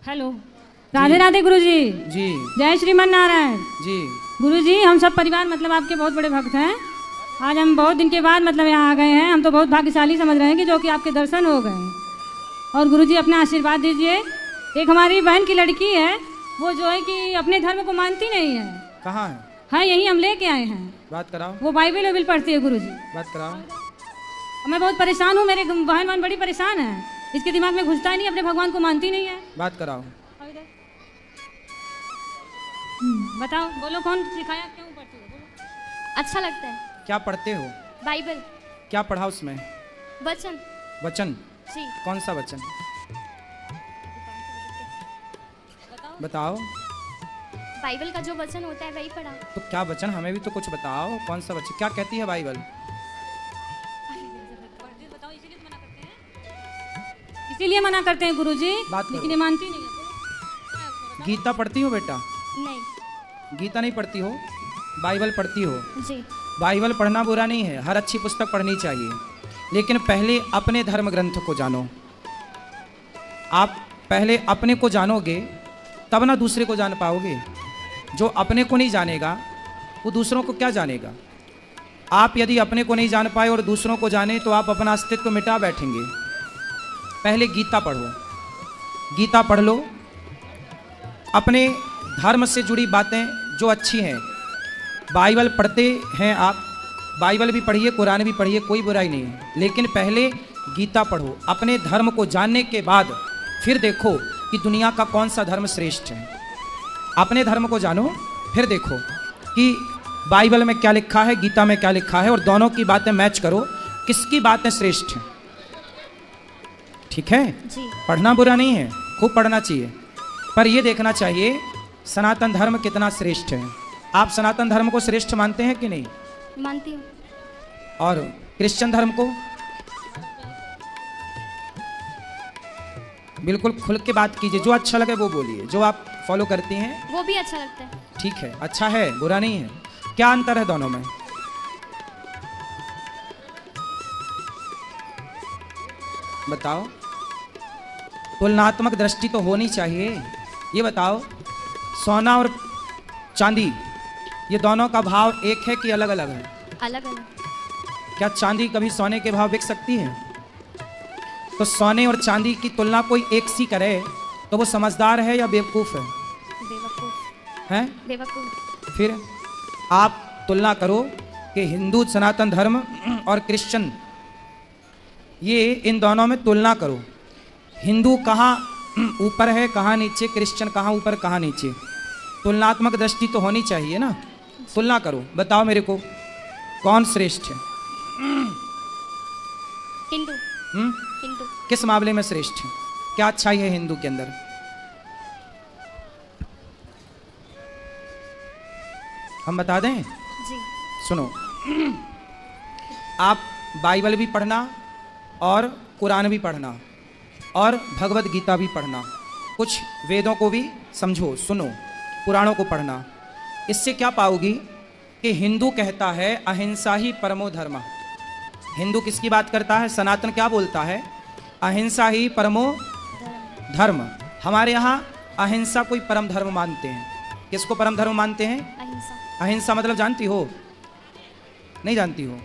Hello, Radhe Radhe गुरुजी। जी जय श्रीमन नारायण जी। गुरुजी। हम सब परिवार मतलब आपके बहुत बड़े भक्त हैं। आज हम बहुत दिन के बाद मतलब यहाँ आ गए हैं। हम तो बहुत भाग्यशाली समझ रहे हैं कि जो कि आपके दर्शन हो गए। और गुरुजी अपना आशीर्वाद दीजिए। एक हमारी बहन की लड़की है, वो जो है कि अपने धर्म को मानती नहीं है। कहाँ है? हाँ, यही हम लेके आए हैं। बात कराओ। वो बाइबल वाइबल पढ़ती है गुरुजी। बात कराओ। मैं बहुत परेशान हूँ, मेरे बहन बड़ी परेशान है। इसके दिमाग में घुसता ही नहीं, अपने भगवान को मानती नहीं है। बात कराओ। बताओ, बोलो कौन सिखाया, क्यों पढ़ती हो? बोलो। अच्छा लगता है। क्या पढ़ते हो? बाइबल। क्या पढ़ा उसमें? वचन। वचन? जी। कौन सा वचन? बताओ। बाइबल का जो वचन होता है वही पढ़ा। तो क्या वचन, हमें भी तो कुछ बताओ। कौन सा वचन, क्या कहती है बाइबल? इसीलिए मना करते हैं गुरुजी, लेकिन ये मानती नहीं है। गीता पढ़ती हो बेटा? नहीं। गीता नहीं पढ़ती हो, बाइबल पढ़ती हो? जी। बाइबल पढ़ना बुरा नहीं है, हर अच्छी पुस्तक पढ़नी चाहिए, लेकिन पहले अपने धर्म ग्रंथ को जानो। आप पहले अपने को जानोगे तब ना दूसरे को जान पाओगे। जो अपने को नहीं जानेगा वो दूसरों को क्या जानेगा। आप यदि अपने को नहीं जान पाए और दूसरों को जाने तो आप अपना अस्तित्व मिटा बैठेंगे। पहले गीता पढ़ो, गीता पढ़ लो, अपने धर्म से जुड़ी बातें जो अच्छी हैं। बाइबल पढ़ते हैं आप, बाइबल भी पढ़िए, कुरान भी पढ़िए, कोई बुराई नहीं है, लेकिन पहले गीता पढ़ो। अपने धर्म को जानने के बाद फिर देखो कि दुनिया का कौन सा धर्म श्रेष्ठ है। अपने धर्म को जानो, फिर देखो कि बाइबल में क्या लिखा है, गीता में क्या लिखा है, और दोनों की बातें मैच करो, किसकी बातें श्रेष्ठ हैं। ठीक है जी। पढ़ना बुरा नहीं है, खूब पढ़ना चाहिए, पर यह देखना चाहिए सनातन धर्म कितना श्रेष्ठ है। आप सनातन धर्म को श्रेष्ठ मानते हैं कि नहीं? मानती हूँ। और क्रिश्चियन धर्म को? बिल्कुल खुल के बात कीजिए, जो अच्छा लगे वो बोलिए। जो आप फॉलो करती हैं वो भी अच्छा लगता है। ठीक है, अच्छा है, बुरा नहीं है। क्या अंतर है दोनों में? बताओ। तुलनात्मक दृष्टि तो होनी चाहिए। ये बताओ, सोना और चांदी ये दोनों का भाव एक है कि अलग अलग है? अलग अलग। क्या चांदी कभी सोने के भाव बिक सकती है? तो सोने और चांदी की तुलना कोई एक सी करे तो वो समझदार है या बेवकूफ है? बेवकूफ हैं? बेवकूफ। फिर आप तुलना करो कि हिंदू सनातन धर्म और क्रिश्चियन, ये इन दोनों में तुलना करो। हिंदू कहाँ ऊपर है, कहाँ नीचे, क्रिश्चियन कहाँ ऊपर कहाँ नीचे। तुलनात्मक दृष्टि तो होनी चाहिए ना। तुलना करो, बताओ मेरे को कौन श्रेष्ठ है? हिंदू। हिंदू। किस मामले में श्रेष्ठ है? क्या अच्छाई है हिंदू के अंदर? हम बता दें? जी। सुनो, आप बाइबल भी पढ़ना और कुरान भी पढ़ना और भगवत गीता भी पढ़ना, कुछ वेदों को भी समझो, सुनो, पुराणों को पढ़ना। इससे क्या पाओगी कि हिंदू कहता है अहिंसा ही परमो धर्म। हिंदू किसकी बात करता है? सनातन क्या बोलता है? अहिंसा ही परमो धर्म। हमारे यहाँ अहिंसा कोई परम धर्म मानते हैं। किसको परम धर्म मानते हैं? अहिंसा। अहिंसा मतलब जानती हो? नहीं जानती हो?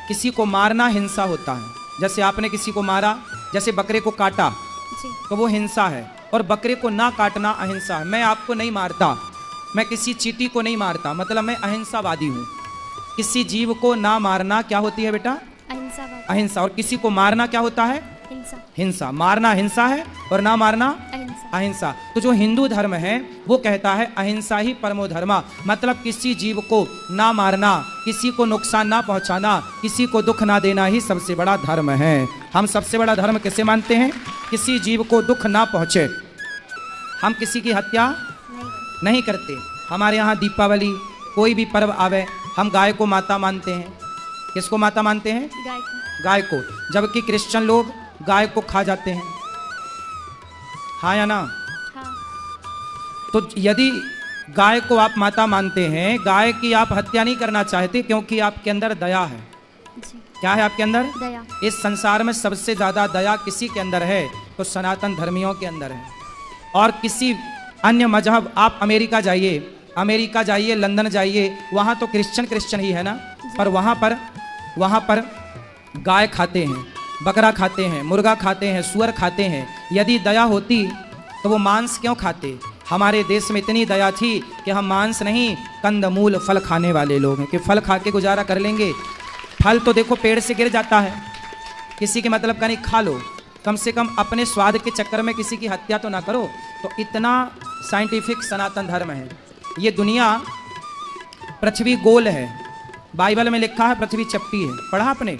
किसी को मारना हिंसा होता है। जैसे आपने किसी को मारा, जैसे बकरे को काटा, जी। तो वो हिंसा है, और बकरे को ना काटना अहिंसा है। मैं आपको नहीं मारता, मैं किसी चींटी को नहीं मारता, मतलब मैं अहिंसावादी हूँ। किसी जीव को ना मारना क्या होती है बेटा? अहिंसा। अहिंसा। और किसी को मारना क्या होता है? हिंसा। हिंसा। मारना हिंसा है और ना मारना अहिंसा। अहिंसा। तो जो हिंदू धर्म है वो कहता है अहिंसा ही परमो धर्मा, मतलब किसी जीव को ना मारना, किसी को नुकसान ना पहुंचाना, किसी को दुख ना देना ही सबसे बड़ा धर्म है। हम सबसे बड़ा धर्म किसे मानते हैं? किसी जीव को दुख ना पहुंचे। हम किसी की हत्या नहीं करते। हमारे यहाँ दीपावली, कोई भी पर्व आवे, हम गाय को माता मानते हैं। किसको माता मानते हैं? गाय को। गाय को। जबकि क्रिश्चियन लोग गाय को खा जाते हैं। हाँ या ना? हाँ। तो यदि गाय को आप माता मानते हैं, गाय की आप हत्या नहीं करना चाहते क्योंकि आपके अंदर दया है। जी। क्या है आपके अंदर? दया। इस संसार में सबसे ज्यादा दया किसी के अंदर है? तो सनातन धर्मियों के अंदर है। और किसी अन्य मजहब, आप अमेरिका जाइए, लंदन जाइए, वहाँ तो क्रिश्चियन ही है ना, पर वहाँ पर गाय खाते हैं, बकरा खाते हैं, मुर्गा खाते हैं, सुअर खाते हैं। यदि दया होती तो वो मांस क्यों खाते? हमारे देश में इतनी दया थी कि हम मांस नहीं, कंदमूल, फल खाने वाले लोग हैं कि फल खा के गुजारा कर लेंगे। फल तो देखो पेड़ से गिर जाता है, किसी के मतलब का नहीं, खा लो, कम से कम अपने स्वाद के चक्कर में किसी की हत्या तो ना करो। तो इतना साइंटिफिक सनातन धर्म है। ये दुनिया, पृथ्वी गोल है, बाइबल में लिखा है पृथ्वी चपटी है। पढ़ा आपने?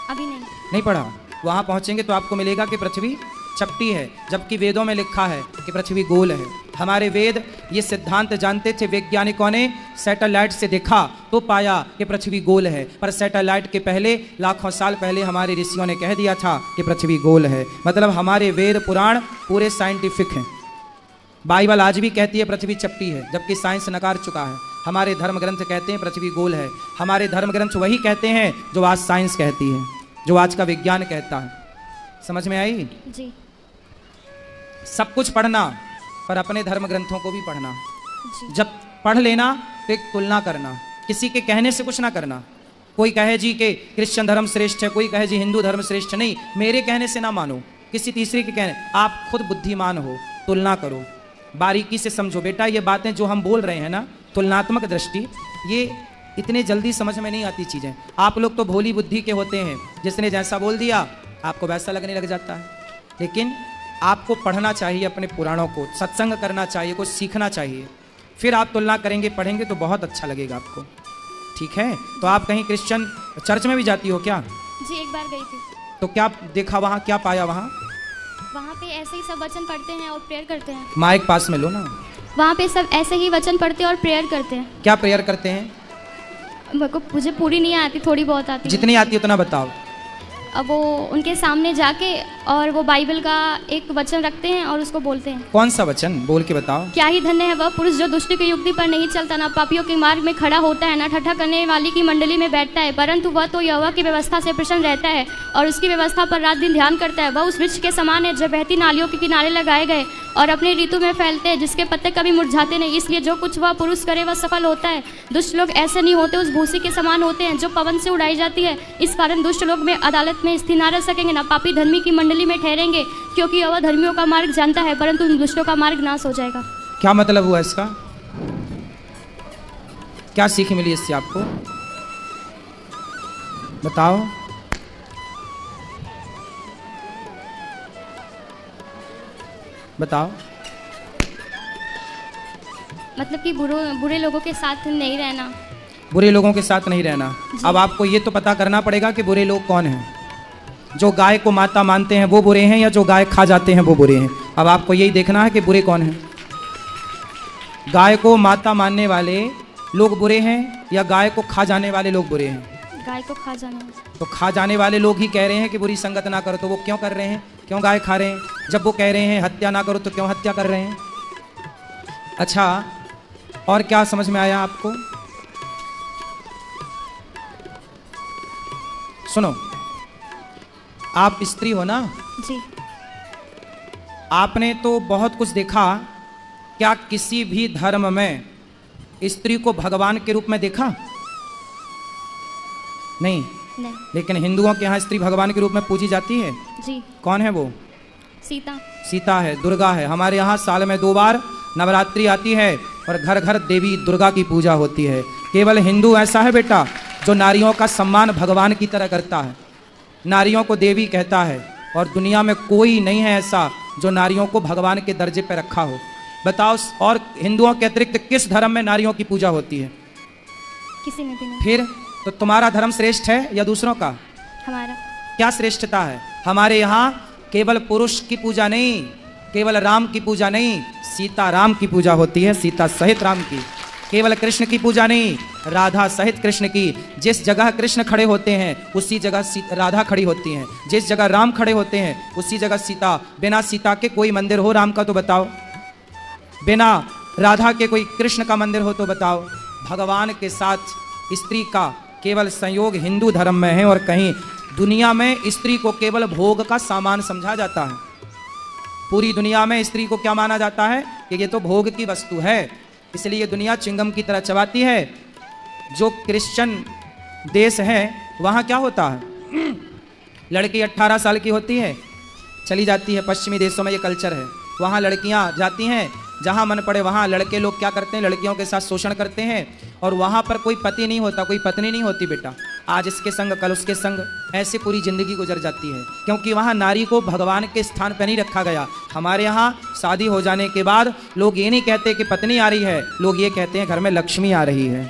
अभी नहीं पढ़ा? वहाँ पहुँचेंगे तो आपको मिलेगा कि पृथ्वी चपटी है, जबकि वेदों में लिखा है कि पृथ्वी गोल है। हमारे वेद ये सिद्धांत जानते थे। वैज्ञानिकों ने सैटेलाइट से देखा तो पाया कि पृथ्वी गोल है, पर सैटेलाइट के पहले, लाखों साल पहले हमारे ऋषियों ने कह दिया था कि पृथ्वी गोल है। मतलब हमारे वेद पुराण पूरे साइंटिफिक हैं। बाइबल आज भी कहती है पृथ्वी चपटी है, जबकि साइंस नकार चुका है। हमारे धर्म ग्रंथ कहते हैं पृथ्वी गोल है। हमारे धर्म ग्रंथ वही कहते हैं जो आज साइंस कहती है, जो आज का विज्ञान कहता है। समझ में आई? जी। सब कुछ पढ़ना, पर अपने धर्म ग्रंथों को भी पढ़ना। जी। जब पढ़ लेना तो एक तुलना करना, किसी के कहने से कुछ ना करना। कोई कहे जी कि क्रिश्चियन धर्म श्रेष्ठ है, कोई कहे जी हिंदू धर्म श्रेष्ठ, नहीं, मेरे कहने से ना मानो, किसी तीसरे के कहने। आप खुद बुद्धिमान हो, तुलना करो, बारीकी से समझो। बेटा ये बातें जो हम बोल रहे हैं ना, तुलनात्मक दृष्टि, ये इतने जल्दी समझ में नहीं आती चीज़ें। आप लोग तो भोली बुद्धि के होते हैं, जिसने जैसा बोल दिया आपको वैसा लगने लग जाता है। लेकिन आपको पढ़ना चाहिए अपने पुराणों को, सत्संग करना चाहिए, कुछ सीखना चाहिए, फिर आप तुलना करेंगे, पढ़ेंगे तो बहुत अच्छा लगेगा आपको। ठीक है? तो आप कहीं क्रिश्चियन चर्च में भी जाती हो क्या? जी, एक बार गई थी। तो क्या देखा वहाँ, क्या पाया वहाँ? वहाँ पे ऐसे ही सब वचन पढ़ते हैं और प्रेयर करते हैं। माइक पास में लो ना। वहाँ पे सब ऐसे ही वचन पढ़ते हैं और प्रेयर करते हैं। क्या प्रेयर करते हैं? मुझे पूरी नहीं आती, थोड़ी बहुत आती है। जितनी आती है उतना बताओ। अब वो उनके सामने जाके और वो बाइबल का एक वचन रखते हैं और उसको बोलते हैं। कौन सा वचन बोल के बताओ। क्या ही धन्य है वह पुरुष जो दुष्ट की युक्ति पर नहीं चलता, ना पापियों के मार्ग में खड़ा होता है, ना ठट्ठा करने वाली की मंडली में बैठता है, परंतु वह तो यहोवा की व्यवस्था से प्रसन्न रहता है और उसकी व्यवस्था पर रात दिन ध्यान करता है। वह उस वृक्ष के समान है जो बहती नालियों के किनारे लगाए गए और अपने ऋतु में फैलते हैं, जिसके पत्ते कभी मुरझाते नहीं। इसलिए जो कुछ वह पुरुष करे वह सफल होता है। दुष्ट लोग ऐसे नहीं होते, उस भूसी के समान होते हैं जो पवन से उड़ाई जाती है। इस कारण दुष्ट लोग में अदालत में स्थिर न रह सकेंगे, ना पापी धर्मी की मंडली में ठहरेंगे, क्योंकि वह धर्मियों का मार्ग जानता है, परंतु उन दुष्टों का मार्ग नाश हो जाएगा। क्या मतलब हुआ इसका? क्या सीख मिली इससे आपको? बताओ। बताओ। मतलब कि बुरे लोगों के साथ नहीं रहना। बुरे लोगों के साथ नहीं रहना। अब आपको ये तो पता करना पड़ेगा कि बुरे लोग कौन हैं। जो गाय को माता मानते हैं वो बुरे हैं, या जो गाय खा जाते हैं वो बुरे हैं। अब आपको यही देखना है कि बुरे कौन हैं। गाय को माता मानने वाले लोग बुरे हैं या गाय को खा जाने वाले लोग बुरे हैं? गाय को खा जाने। तो खा जाने वाले लोग ही कह रहे हैं कि बुरी संगत ना करो, तो वो क्यों कर रहे हैं? क्यों गाय खा रहे हैं? जब वो कह रहे हैं हत्या ना करो, तो क्यों हत्या कर रहे हैं? अच्छा, और क्या समझ में आया आपको? सुनो, आप स्त्री हो ना? जी। आपने तो बहुत कुछ देखा। क्या किसी भी धर्म में स्त्री को भगवान के रूप में देखा? नहीं। लेकिन हिंदुओं के यहाँ स्त्री भगवान के रूप में पूजी जाती है। जी। कौन है वो? सीता। सीता है, दुर्गा है। हमारे यहाँ साल में 2 बार नवरात्रि आती है और घर घर देवी दुर्गा की पूजा होती है। केवल हिंदू ऐसा है बेटा जो नारियों का सम्मान भगवान की तरह करता है, नारियों को देवी कहता है, और दुनिया में कोई नहीं है ऐसा जो नारियों को भगवान के दर्जे पर रखा हो। बताओ, और हिंदुओं के अतिरिक्त किस धर्म में नारियों की पूजा होती है? किसी में भी नहीं। फिर तो तुम्हारा धर्म श्रेष्ठ है या दूसरों का? हमारा। क्या श्रेष्ठता है? हमारे यहाँ केवल पुरुष की पूजा नहीं, केवल राम की पूजा नहीं, सीता राम की पूजा होती है, सीता सहित राम की। केवल कृष्ण की पूजा नहीं, राधा सहित कृष्ण की। जिस जगह कृष्ण खड़े होते हैं उसी जगह राधा खड़ी होती हैं, जिस जगह राम खड़े होते हैं उसी जगह सीता। बिना सीता के कोई मंदिर हो राम का तो बताओ, बिना राधा के कोई कृष्ण का मंदिर हो तो बताओ। भगवान के साथ स्त्री का केवल संयोग हिंदू धर्म में है, और कहीं दुनिया में स्त्री को केवल भोग का सामान समझा जाता है। पूरी दुनिया में स्त्री को क्या माना जाता है कि ये तो भोग की वस्तु है, इसलिए ये दुनिया चिंगम की तरह चबाती है। जो क्रिश्चियन देश है वहाँ क्या होता है, लड़की 18 साल की होती है चली जाती है। पश्चिमी देशों में ये कल्चर है, वहाँ लड़कियाँ जाती हैं जहाँ मन पड़े वहाँ। लड़के लोग क्या करते हैं, लड़कियों के साथ शोषण करते हैं, और वहाँ पर कोई पति नहीं होता, कोई पत्नी नहीं होती बेटा। आज इसके संग कल उसके संग, ऐसे पूरी जिंदगी गुजर जाती है, क्योंकि वहाँ नारी को भगवान के स्थान पर नहीं रखा गया। हमारे यहाँ शादी हो जाने के बाद लोग ये नहीं कहते कि पत्नी आ रही है, लोग ये कहते हैं घर में लक्ष्मी आ रही है।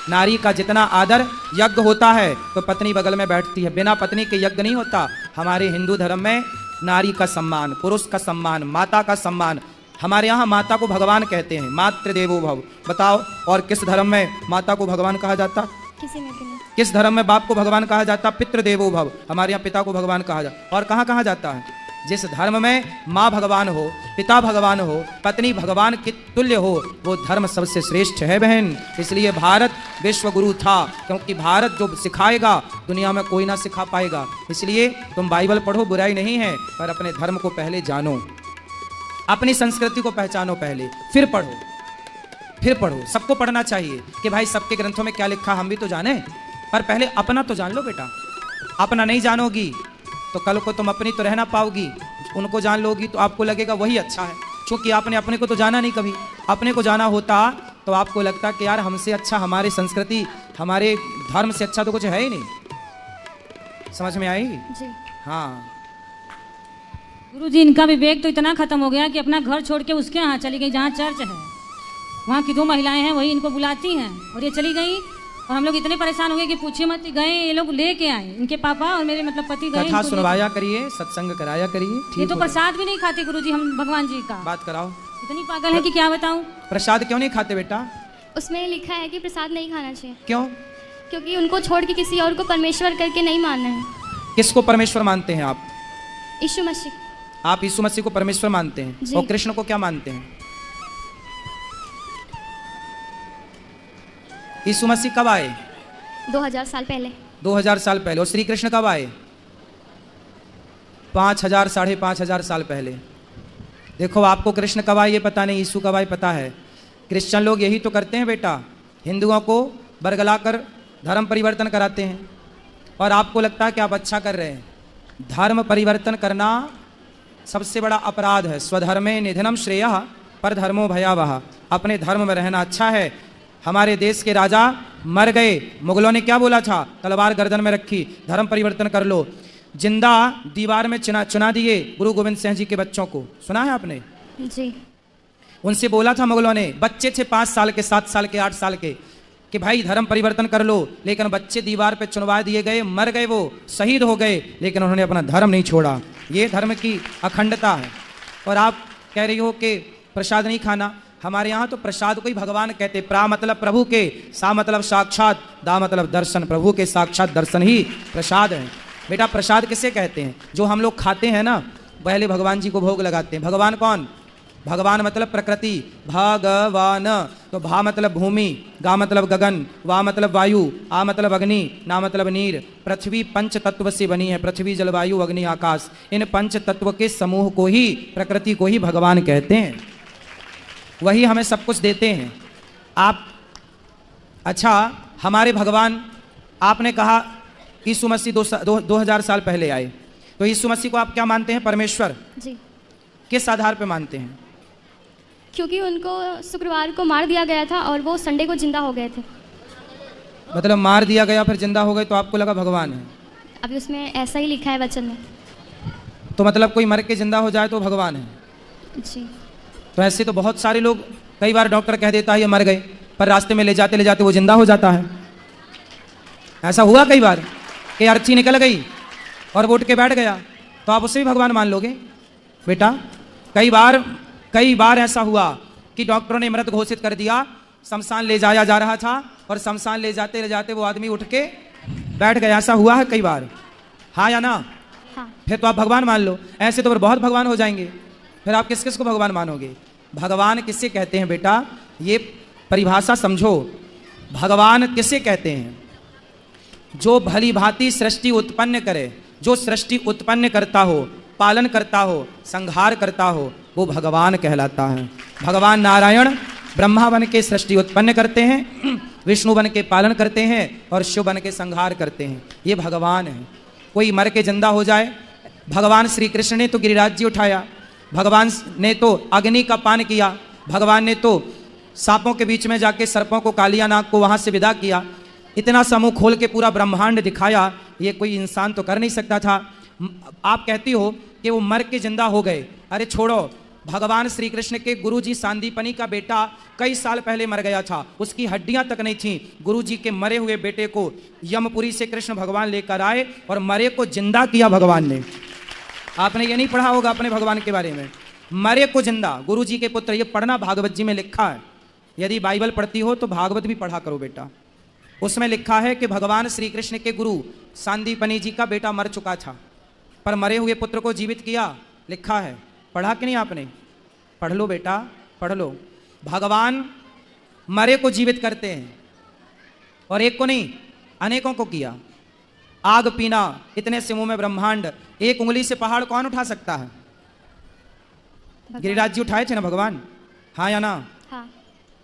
नारी का जितना आदर यज्ञ होता है तो पत्नी बगल में बैठती है, बिना पत्नी के यज्ञ नहीं होता। हमारे हिंदू धर्म में नारी का सम्मान, पुरुष का सम्मान, माता का सम्मान। हमारे यहाँ माता को भगवान कहते हैं, मातृ देवो भव। बताओ और किस धर्म में माता को भगवान कहा जाता? किसी में भी नहीं। किस धर्म में बाप को भगवान कहा जाता? पितृ देवो भव। हमारे यहाँ पिता को भगवान कहा जाता। और कहाँ कहाँ जाता है? जिस धर्म में माँ भगवान हो, पिता भगवान हो, पत्नी भगवान के तुल्य हो, वो धर्म सबसे श्रेष्ठ है बहन। इसलिए भारत विश्व गुरु था, क्योंकि भारत जो सिखाएगा दुनिया में कोई ना सिखा पाएगा। इसलिए तुम बाइबल पढ़ो, बुराई नहीं है, पर अपने धर्म को पहले जानो, अपनी संस्कृति को पहचानो पहले, फिर पढ़ो, फिर पढ़ो। सबको पढ़ना चाहिए कि भाई सबके ग्रंथों में क्या लिखा हम भी तो जाने, पर पहले अपना तो जान लो बेटा। अपना नहीं जानोगी तो कल को तुम अपनी तो रह ना पाओगी, उनको जान लोगी तो आपको लगेगा वही अच्छा है, क्योंकि आपने अपने को तो जाना नहीं कभी। अपने को जाना होता तो आपको लगता कि यार हमसे अच्छा, हमारी संस्कृति, हमारे धर्म से अच्छा तो कुछ है ही नहीं। समझ में आई? जी। हाँ गुरुजी, इनका विवेक तो इतना खत्म हो गया कि अपना घर छोड़ के उसके यहाँ चली गई जहाँ चर्च है। वहाँ की 2 महिलाएं हैं, वही इनको बुलाती हैं और ये चली गई। और हम लोग इतने परेशान हो गए कि पूछिए मत, गए ये लोग लेके आए, इनके पापा और मेरे मतलब पति गए। कथा सुनवाया करिए, सत्संग कराया करिए। ये तो प्रसाद भी नहीं खाते गुरुजी हम भगवान जी का। बात कराओ। इतनी पागल है कि क्या बताऊं। प्रसाद क्यों नहीं खाते बेटा? उसमें लिखा है कि प्रसाद नहीं खाना चाहिए। क्यों? क्योंकि उनको छोड़ के किसी और को परमेश्वर करके नहीं मानना है। किसको परमेश्वर मानते हैं आप? यीशु मसीह। आप यीशु मसीह को परमेश्वर मानते हैं, जी। और कृष्ण को क्या मानते हैं? यीशु मसीह कब आए? 2000 साल पहले। 2000 साल पहले। और श्री कृष्ण कब आए? 5000 साढ़े 5000 साल पहले। देखो, आपको कृष्ण कब आए ये पता नहीं, यीशु कब आए पता है। क्रिश्चियन लोग यही तो करते हैं बेटा, हिंदुओं को बरगलाकर धर्म परिवर्तन कराते हैं, और आपको लगता है कि आप अच्छा कर रहे हैं। धर्म परिवर्तन करना सबसे बड़ा अपराध है। स्वधर्मे निधनम श्रेयः पर धर्मो भयावह। अपने धर्म में रहना अच्छा है। हमारे देश के राजा मर गए, मुगलों ने क्या बोला था? तलवार गर्दन में रखी, धर्म परिवर्तन कर लो। जिंदा दीवार में चुना दिए गुरु गोविंद सिंह जी के बच्चों को, सुना है आपने? जी। उनसे बोला था मुगलों ने, बच्चे थे 5 साल के, 7 साल के, 8 साल के, कि भाई धर्म परिवर्तन कर लो, लेकिन बच्चे दीवार पे चुनवा दिए गए, मर गए, वो शहीद हो गए, लेकिन उन्होंने अपना धर्म नहीं छोड़ा। ये धर्म की अखंडता है। और आप कह रही हो कि प्रसाद नहीं खाना। हमारे यहाँ तो प्रसाद को ही भगवान कहते। प्रा मतलब प्रभु के, सा मतलब साक्षात, दा मतलब दर्शन। प्रभु के साक्षात दर्शन ही प्रसाद है बेटा। प्रसाद किसे कहते हैं? जो हम लोग खाते हैं ना, पहले भगवान जी को भोग लगाते हैं। भगवान कौन? भगवान मतलब प्रकृति, भगवान। तो भा मतलब भूमि, गा मतलब गगन, वा मतलब वायु, आ मतलब अग्नि, ना मतलब नीर। पृथ्वी 5 तत्व से बनी है, पृथ्वी, जल, वायु, अग्नि, आकाश। इन 5 तत्व के समूह को ही, प्रकृति को ही भगवान कहते हैं। वही हमें सब कुछ देते हैं। आप अच्छा, हमारे भगवान, आपने कहा यीशु मसीह 2000 साल पहले आए, तो यीशु मसीह को आप क्या मानते हैं? परमेश्वर। जी। किस आधार पे मानते हैं? क्योंकि उनको शुक्रवार को मार दिया गया था और वो संडे को जिंदा हो गए थे। मतलब मार दिया गया फिर जिंदा हो गए, तो आपको लगा भगवान है? अभी उसमें ऐसा ही लिखा है वचन में। तो मतलब कोई मर के जिंदा हो जाए तो भगवान है? जी। तो ऐसे तो बहुत सारे लोग, कई बार डॉक्टर कह देता है ये मर गए, पर रास्ते में ले जाते वो जिंदा हो जाता है। ऐसा हुआ कई बार कि अर्थी निकल गई और वो उठ के बैठ गया, तो आप उसे भी भगवान मान लोगे बेटा? कई बार ऐसा हुआ कि डॉक्टरों ने मृत घोषित कर दिया, शमशान ले जाया जा रहा था, और शमशान ले जाते वो आदमी उठ के बैठ गया। ऐसा हुआ है कई बार, हाँ या ना? हाँ। फिर तो आप भगवान मान लो। ऐसे तो फिर बहुत भगवान हो जाएंगे। फिर आप किस किस को भगवान मानोगे? भगवान किससे कहते हैं बेटा? ये परिभाषा समझो। भगवान किसे कहते हैं? जो भली भांति सृष्टि उत्पन्न करे, जो सृष्टि उत्पन्न करता हो पालन करता हो, संहार करता हो, वो भगवान कहलाता है। भगवान नारायण ब्रह्मा बन के सृष्टि उत्पन्न करते हैं, विष्णु बन के पालन करते हैं और शिव बन के संहार करते हैं। ये भगवान है। कोई मर के जिंदा हो जाए, भगवान श्री कृष्ण ने तो गिरिराज जी उठाया, भगवान ने तो अग्नि का पान किया, भगवान ने तो सांपों के बीच में जाके सर्पों को, कालिया नाग को वहां से विदा किया, इतना समूह खोल के पूरा ब्रह्मांड दिखाया। ये कोई इंसान तो कर नहीं सकता था। आप कहती हो कि वो मर के जिंदा हो गए, अरे छोड़ो, भगवान श्री कृष्ण के गुरुजी सांदीपनी का बेटा कई साल पहले मर गया था, उसकी हड्डियां तक नहीं थीं। गुरुजी के मरे हुए बेटे को यमपुरी से कृष्ण भगवान लेकर आए और मरे को जिंदा किया भगवान ने। आपने ये नहीं पढ़ा होगा अपने भगवान के बारे में, मरे को जिंदा, गुरुजी के पुत्र। ये पढ़ना, भागवत जी में लिखा है। यदि बाइबल पढ़ती हो तो भागवत भी पढ़ा करो बेटा। उसमें लिखा है कि भगवान श्री कृष्ण के गुरु सांदीपनी जी का बेटा मर चुका था, पर मरे हुए पुत्र को जीवित किया, लिखा है। पढ़ा कि नहीं आपने? पढ़ लो बेटा, पढ़ लो। भगवान मरे को जीवित करते हैं, और एक को नहीं, अनेकों को किया। आग पीना, इतने से मुंह में ब्रह्मांड, एक उंगली से पहाड़ कौन उठा सकता है? गिरिराज जी उठाए थे ना भगवान, हाँ या ना? हाँ।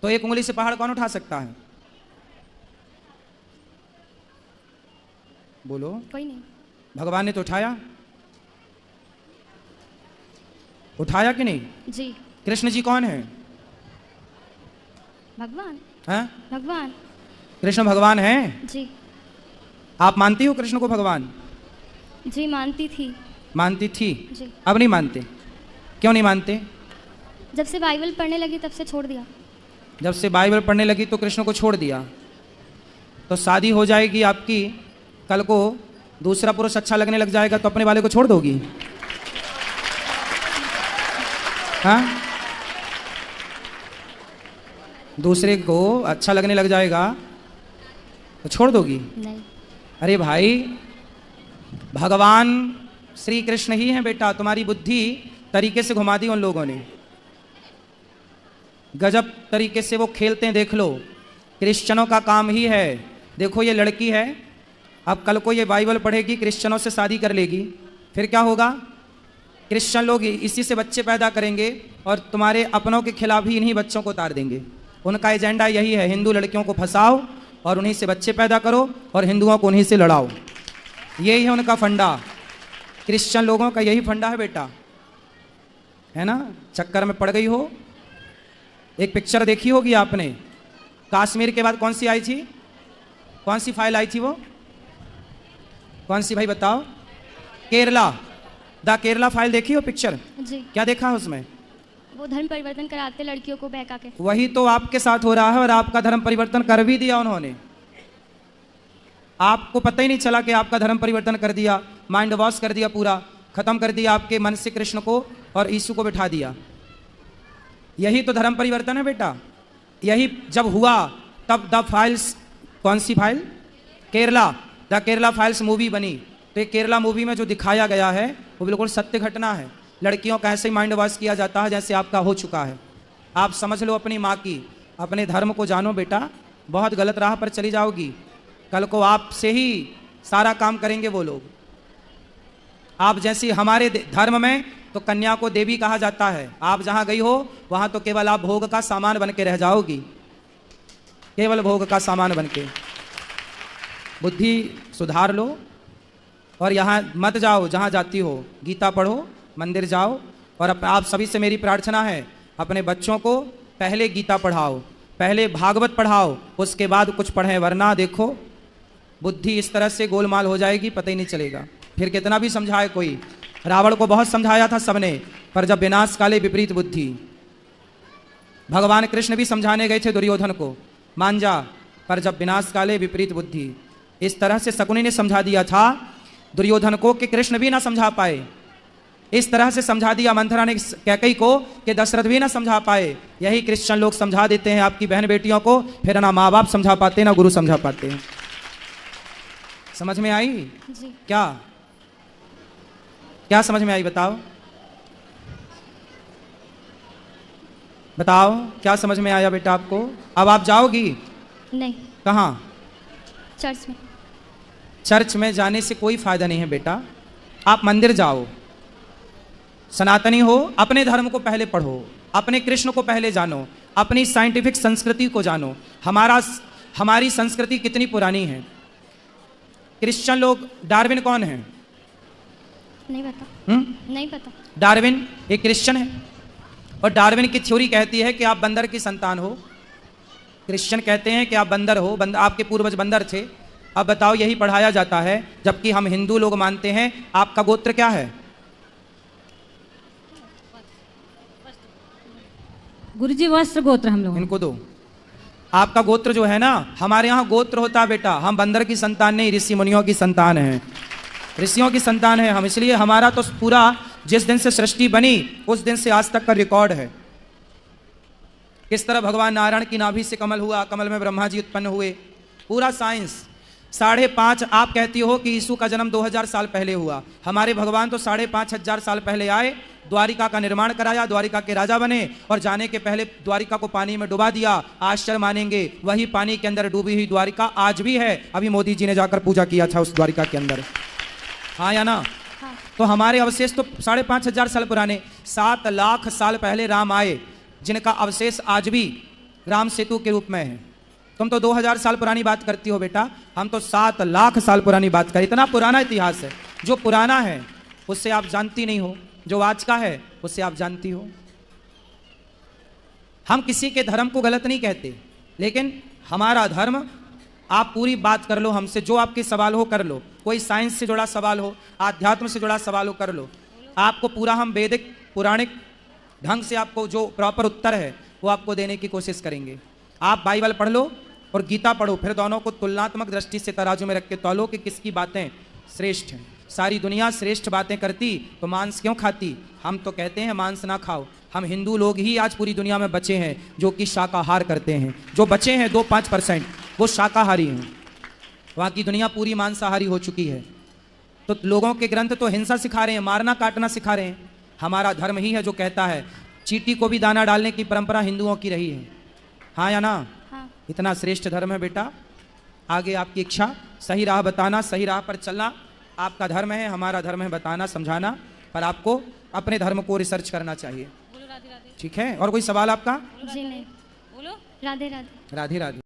तो एक उंगली से पहाड़ कौन उठा सकता है? बोलो। कोई नहीं। भगवान ने तो उठाया, उठाया कि नहीं? जी। कृष्ण जी कौन है? भगवान। हैं? भगवान। कृष्ण भगवान हैं? जी। आप मानती हो कृष्ण को भगवान? जी मानती थी। मानती थी? जी। अब नहीं मानते? क्यों नहीं मानते? जब से बाइबल पढ़ने लगी तब से छोड़ दिया। जब से बाइबल पढ़ने लगी तो कृष्ण को छोड़ दिया। तो शादी हो जाएगी आपकी, कल को दूसरा पुरुष अच्छा लगने लग जाएगा तो अपने वाले को छोड़ दोगी? हाँ? दूसरे को अच्छा लगने लग जाएगा तो छोड़ दोगी? नहीं। अरे भाई, भगवान श्री कृष्ण ही हैं बेटा। तुम्हारी बुद्धि तरीके से घुमा दी उन लोगों ने, गजब तरीके से वो खेलते हैं। देख लो, क्रिश्चियनों का काम ही है। देखो ये लड़की है, अब कल को ये बाइबल पढ़ेगी, क्रिश्चियनों से शादी कर लेगी, फिर क्या होगा? क्रिश्चियन लोग इसी से बच्चे पैदा करेंगे और तुम्हारे अपनों के खिलाफ ही इन्हीं बच्चों को उतार देंगे। उनका एजेंडा यही है, हिंदू लड़कियों को फंसाओ और उन्हीं से बच्चे पैदा करो और हिंदुओं को उन्हीं से लड़ाओ। यही है उनका फंडा। क्रिश्चियन लोगों का यही फंडा है बेटा, है ना? चक्कर में पड़ गई हो। एक पिक्चर देखी होगी आपने, कश्मीर के बाद कौन सी आई थी? कौन सी फाइल आई थी वो? कौन सी भाई बताओ? केरला, द केरला फाइल देखी हो पिक्चर? जी। क्या देखा उसमें? वो धर्म परिवर्तन कराते लड़कियों को बहका के। वही तो आपके साथ हो रहा है, और आपका धर्म परिवर्तन कर भी दिया उन्होंने। आपको पता ही नहीं चला कि आपका धर्म परिवर्तन कर दिया, माइंड वॉश कर दिया, पूरा खत्म कर दिया आपके मन से कृष्ण को और यीशु को बिठा दिया। यही तो धर्म परिवर्तन है बेटा। यही जब हुआ तब द फाइल्स, कौन सी file? Kerala, the Kerala files movie बनी। तो ये केरला मूवी में जो दिखाया गया है वो बिल्कुल सत्य घटना है। लड़कियों का ऐसे ही माइंड वॉश किया जाता है जैसे आपका हो चुका है। आप समझ लो अपनी माँ की, अपने धर्म को जानो बेटा, बहुत गलत राह पर चली जाओगी। कल को आपसे ही सारा काम करेंगे वो लोग। आप जैसी हमारे धर्म में तो कन्या को देवी कहा जाता है। आप जहाँ गई हो वहाँ तो केवल आप भोग का सामान बन के रह जाओगी, केवल भोग का सामान बन के। बुद्धि सुधार लो और यहाँ मत जाओ, जहाँ जाती हो गीता पढ़ो, मंदिर जाओ। और आप सभी से मेरी प्रार्थना है, अपने बच्चों को पहले गीता पढ़ाओ, पहले भागवत पढ़ाओ, उसके बाद कुछ पढ़ें, वरना देखो बुद्धि इस तरह से गोलमाल हो जाएगी, पता ही नहीं चलेगा। फिर कितना भी समझाए कोई, रावण को बहुत समझाया था सबने, पर जब विनाश काले विपरीत बुद्धि। भगवान कृष्ण भी समझाने गए थे दुर्योधन को, मान जा, पर जब विनाश काले विपरीत बुद्धि। इस तरह से शकुनी ने समझा दिया था दुर्योधन को कि कृष्ण भी ना समझा पाए। इस तरह से समझा दिया मंथरा ने कैकई को कि दशरथ भी ना समझा पाए। यही क्रिश्चियन लोग समझा देते हैं आपकी बहन बेटियों को, फिर ना माँ बाप समझा पाते ना गुरु समझा पाते हैं। समझ में आई? जी। क्या क्या समझ में आई? बताओ बताओ, क्या समझ में आया बेटा आपको? अब आप जाओगी? नहीं। कहाँ? चर्च में। चर्च में जाने से कोई फायदा नहीं है बेटा। आप मंदिर जाओ, सनातनी हो, अपने धर्म को पहले पढ़ो, अपने कृष्ण को पहले जानो, अपनी साइंटिफिक संस्कृति को जानो। हमारी संस्कृति कितनी पुरानी है। क्रिश्चियन लोग, डार्विन कौन है? नहीं पता। नहीं पता। डार्विन एक क्रिश्चियन है और डार्विन की थ्योरी कहती है कि आप बंदर की संतान हो। क्रिश्चियन कहते हैं कि आप बंदर हो, आपके पूर्वज बंदर थे। अब बताओ, यही पढ़ाया जाता है, जबकि हम हिंदू लोग मानते हैं आपका गोत्र क्या है? गुरुजी वस्त्र गोत्र हम लोग। इनको दो। आपका गोत्र जो है ना, हमारे यहाँ गोत्र होता है बेटा, हम बंदर की संतान नहीं, ऋषि मुनियों की संतान है, ऋषियों की संतान है हम। इसलिए हमारा तो पूरा, जिस दिन से सृष्टि बनी उस दिन से आज तक का रिकॉर्ड है। किस तरह भगवान नारायण की नाभि से कमल हुआ, कमल में ब्रह्मा जी उत्पन्न हुए, पूरा साइंस। 5.5 आप कहती हो कि यीशु का जन्म 2000 साल पहले हुआ, हमारे भगवान तो 5,500 साल पहले आए, द्वारिका का निर्माण कराया, द्वारिका के राजा बने और जाने के पहले द्वारिका को पानी में डुबा दिया। आश्चर्य मानेंगे, वही पानी के अंदर डूबी हुई द्वारिका आज भी है। अभी मोदी जी ने जाकर पूजा किया था उस द्वारिका के अंदर, हाँ या ना? हाँ। तो हमारे अवशेष तो 5,500 साल पुराने। 7 लाख साल पहले राम आए, जिनका अवशेष आज भी राम सेतु के रूप में है। तुम तो 2000 साल पुरानी बात करती हो बेटा, हम तो 7 लाख साल पुरानी बात करें। इतना पुराना इतिहास है। जो पुराना है उससे आप जानती नहीं हो, जो आज का है उससे आप जानती हो। हम किसी के धर्म को गलत नहीं कहते, लेकिन हमारा धर्म, आप पूरी बात कर लो हमसे, जो आपके सवाल हो कर लो। कोई साइंस से जुड़ा सवाल हो, आध्यात्म से जुड़ा सवाल हो, कर लो। आपको पूरा हम वैदिक पुराणिक ढंग से आपको जो प्रॉपर उत्तर है वो आपको देने की कोशिश करेंगे। आप बाइबल पढ़ लो और गीता पढ़ो, फिर दोनों को तुलनात्मक दृष्टि से तराजू में रख के तौलो कि किसकी बातें श्रेष्ठ हैं। सारी दुनिया श्रेष्ठ बातें करती तो मांस क्यों खाती? हम तो कहते हैं मांस ना खाओ। हम हिंदू लोग ही आज पूरी दुनिया में बचे हैं जो कि शाकाहार करते हैं। जो बचे हैं 2-5% वो शाकाहारी हैं, बाकी दुनिया पूरी मांसाहारी हो चुकी है। तो लोगों के ग्रंथ तो हिंसा सिखा रहे हैं, मारना काटना सिखा रहे हैं। हमारा धर्म ही है जो कहता है चींटी को भी दाना डालने की परंपरा हिंदुओं की रही है, हाँ या ना? हाँ। इतना श्रेष्ठ धर्म है बेटा। आगे आपकी इच्छा, सही राह बताना, सही राह पर चलना आपका धर्म है, हमारा धर्म है बताना समझाना, पर आपको अपने धर्म को रिसर्च करना चाहिए। ठीक है? और कोई सवाल आपका? जी नहीं। बोलो। राधे राधे। राधे राधे।